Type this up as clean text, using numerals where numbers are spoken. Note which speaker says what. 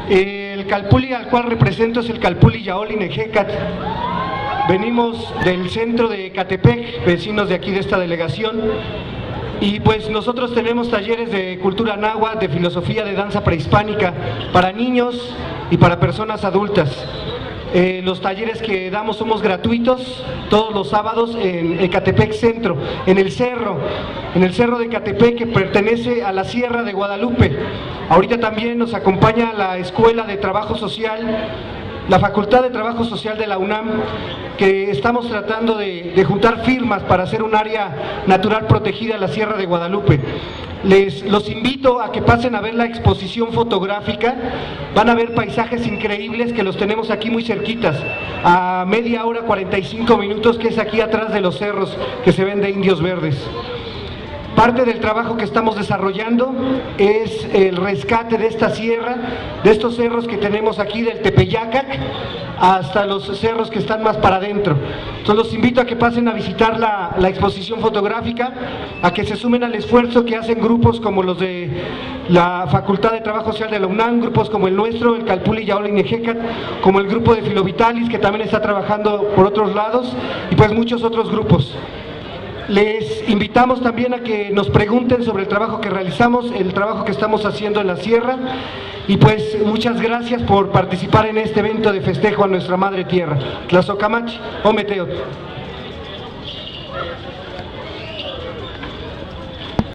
Speaker 1: El Calpulli al cual represento es el Calpulli Yaoli Nejecat. Venimos del centro de Ecatepec, vecinos de aquí de esta delegación, y pues nosotros tenemos talleres de cultura náhuatl, de filosofía, de danza prehispánica para niños y para personas adultas. Los talleres que damos somos gratuitos todos los sábados en Ecatepec Centro, en el cerro de Ecatepec, que pertenece a la Sierra de Guadalupe. Ahorita también nos acompaña la Escuela de Trabajo Social, la Facultad de Trabajo Social de la UNAM, que estamos tratando de juntar firmas para hacer un área natural protegida en la Sierra de Guadalupe. Los invito a que pasen a ver la exposición fotográfica. Van a ver paisajes increíbles que los tenemos aquí muy cerquitas, a media hora, 45 minutos, que es aquí atrás de los cerros que se ven de Indios Verdes. Parte del trabajo que estamos desarrollando es el rescate de esta sierra, de estos cerros que tenemos aquí, del Tepeyacac hasta los cerros que están más para adentro. Entonces los invito a que pasen a visitar la exposición fotográfica, a que se sumen al esfuerzo que hacen grupos como los de la Facultad de Trabajo Social de la UNAM, grupos como el nuestro, el Calpulli Yaoli Nejecat, como el grupo de Filovitalis, que también está trabajando por otros lados, y pues muchos otros grupos. Les invitamos también a que nos pregunten sobre el trabajo que realizamos, el trabajo que estamos haciendo en la sierra, y pues muchas gracias por participar en este evento de festejo a nuestra Madre Tierra. Tlazocamachi, Ometeotl.